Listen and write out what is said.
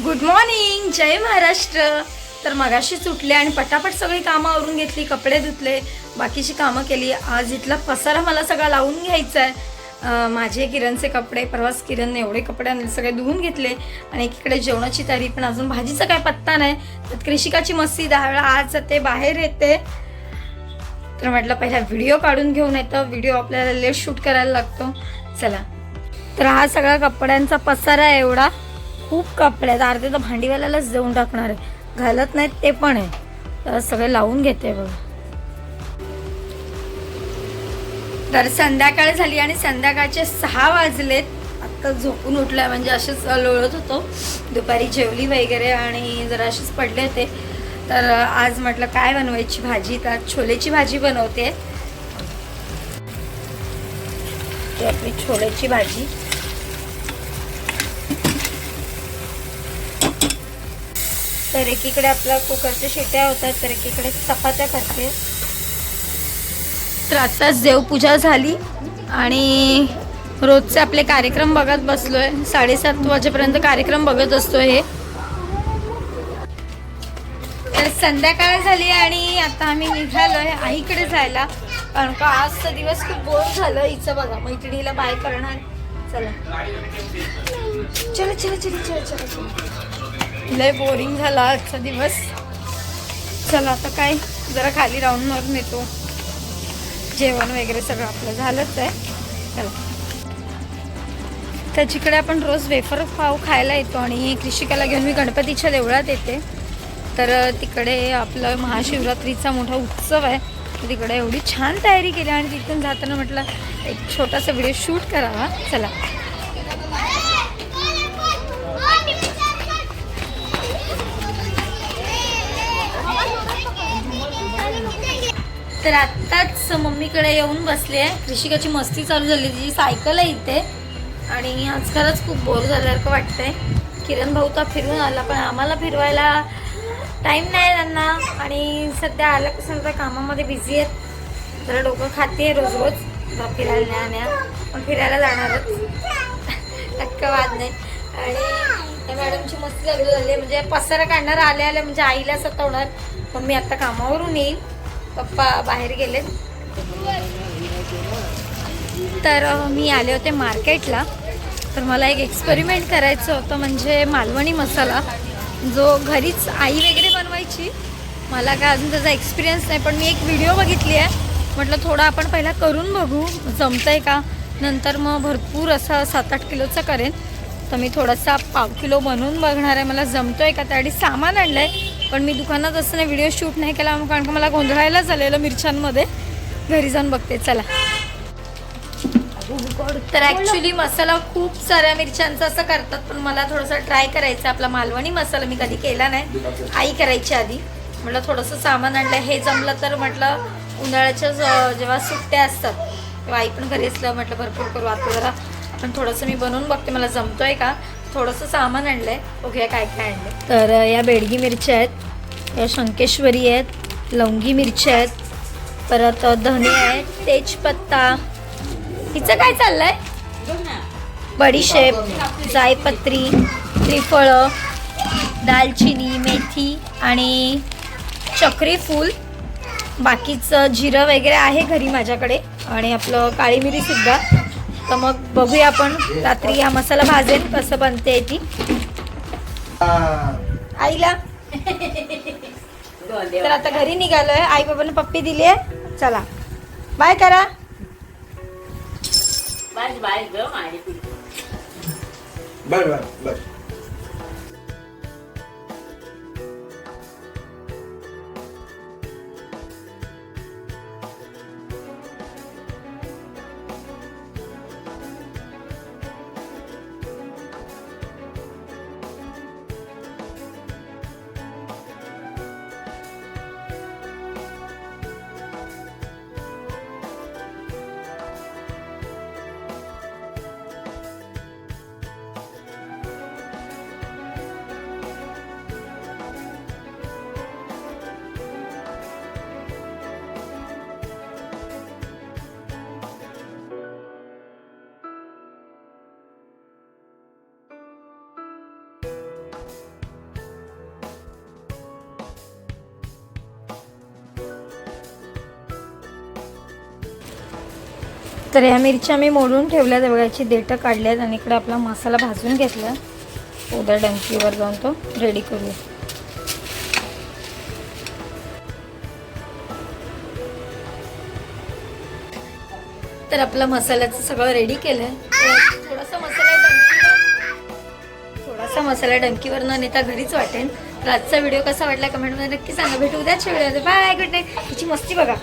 Good morning, जय महाराष्ट्र. तर मगाशीच उठले आणि पटापट सगळी कामं आवरून घेतली, कपडे धुतले, बाकीची कामं केली. आज इथला पसारा मला सगळा लावून घ्यायचा आहे. माझे किरणचे कपडे, परवाच किरणने एवढे कपडे आणले, सगळे धुवून घेतले. आणि एकीकडे जेवणाची तयारी, पण अजून भाजीचा काय पत्ता नाही. तर कृषिकाची मस्ती 10 वेळा आज जाते, बाहेर येते. तर म्हटलं पहिला व्हिडिओ काढून घेऊन येतं, व्हिडिओ आपल्याला लेट शूट करायला लागतो. चला, तर हा सगळा कपड्यांचा पसारा आहे. एवढा खूप कपडे आहेत, अर्धे तर भांडीवाल्यालाच देऊन टाकणार आहे, घालत नाहीत ते पण आहे. तर सगळे लावून घेते बघा. तर संध्याकाळ झाली आणि संध्याकाळचे 6 वाजलेत. आत्ता झोपून उठल्या, म्हणजे असेच लोळत होतो, दुपारी जेवली वगैरे आणि जरा असेच पडले होते. तर आज म्हटलं काय बनवायची भाजी, तर छोलेची भाजी बनवते. आपली छोलेची भाजी. तर एकीकडे आपल्या कुकरच्या शिट्या होतात, तर एकीकडे चपात्या करते. तर आत्ताच देवपूजा झाली आणि रोजचे आपले कार्यक्रम बघत बसलोय. 7:30 वाजेपर्यंत कार्यक्रम बघत असतो हे. तर संध्याकाळ झाली आणि आता आम्ही निघालोय आईकडे जायला, कारण का आजचा दिवस खूप बोर झालं. हिचं बघा, मैत्रिणीला बाय करणार. चला चला चला चला चला चला, लय बोरिंग झाला आजचा दिवस. चला आता काय, जरा खाली राऊंड मारून येतो. जेवण वगैरे सगळं आपलं झालंच आहे. चला, त्याच्याकडे आपण रोज वेफर पाव खायला येतो आणि कृषिकाला घेऊन मी गणपतीच्या देवळात येते. तर तिकडे आपलं महाशिवरात्रीचा मोठा उत्सव आहे, तिकडे एवढी छान तयारी केली आणि तिथून जाताना म्हटलं एक छोटासा व्हिडिओ शूट करावा. चला, तर आत्ताच मम्मीकडे येऊन बसले आहे. कृषिकाची मस्ती चालू झाली, तिची सायकल आहे इथे आणि आज खरंच खूप बोर झाल्यासारखं वाटतंय. किरण भाऊ तर फिरून आला, पण आम्हाला फिरवायला टाईम नाही त्यांना आणि सध्या आलं कसं तर कामामध्ये बिझी आहेत. जरा डोकं खाते रोज रोज फिरायला नाही, पण फिरायला जाणारच, टक्का वाद नाही. आणि त्या मॅडमची मस्ती चालू झाली, म्हणजे पसारा काढणार आल्या आल्या म्हणजे आईला सतवणार. पण मी आत्ता कामावरून येईल, पप्पा बाहेर गेलेत. तर मी आले होते मार्केटला. तर मला एक एक्सपेरिमेंट करायचं होतं, म्हणजे मालवणी मसाला जो घरीच आई वगैरे बनवायची. मला काय अजून त्याचा एक्सपिरियन्स नाही, पण मी एक व्हिडिओ बघितली आहे. म्हटलं थोडं आपण पहिला करून बघू जमतं आहे का, नंतर मग भरपूर असा 7-8 किलोचा करेन. तर मी थोडासा 1/2 किलो बनवून बघणार आहे, मला जमतो आहे का. त्यासाठी सामान आणलं आहे, पण मी दुकानात असताना व्हिडिओ शूट नाही केला, कारण का मला गोंधळायला झालेलं मिरच्यांमध्ये. घरी जाऊन बघते. चला, तर ॲक्च्युली मसाला खूप साऱ्या मिरच्यांचा असं करतात, पण मला थोडंसं ट्राय करायचं. आपला मालवणी मसाला मी कधी केला नाही, आई करायची आधी. म्हटलं थोडंसं सामान आणलं, हे जमलं तर म्हटलं उन्हाळ्याच्या जेव्हा सुट्ट्या असतात तेव्हा आई पण घरी असलं, म्हटलं भरपूर करू. आता जरा पण थोडंसं मी बनवून बघते, मला जमतोय का. थोडंसं सामान आणलं आहे, बघूया काय काय आणलं. तर या बेडगी मिरच्या आहेत, या शंकेश्वरी आहेत, लवंगी मिरच्या आहेत, परत धने आहेत, तेजपत्ता. हिचं काय चाललंय, बडीशेप, जायपत्री, त्रिफळं, दालचिनी, मेथी आणि चक्री फूल. बाकीचं जिरं वगैरे आहे घरी माझ्याकडे आणि आपलं काळी मिरीसुद्धा. तर मग बघूया आपण रात्री हा मसाला भाजेल कसं बनते ती आईला. तर आता घरी निघालोय, आई बाबांना पप्पी दिली आहे. चला बाय करा. बस ग माझी बर बर बर. तर ह्या मिरच्या मी मोडून ठेवल्यात बघा, याची देठं काढल्यात आणि इकडे आपला मसाला भाजून घेतला. उद्या डंकीवर जाऊन तो रेडी करूया. तर आपला मसाल्याचं सगळं रेडी केलं. थोडासा मसाला डंकीवर न नेता घरीच वाटेल. तर आजचा व्हिडिओ कसा वाटला कमेंटमध्ये नक्की सांगा. भेटू उद्याच्या व्हिडिओमध्ये. Bye, good night. तिची मस्ती बघा.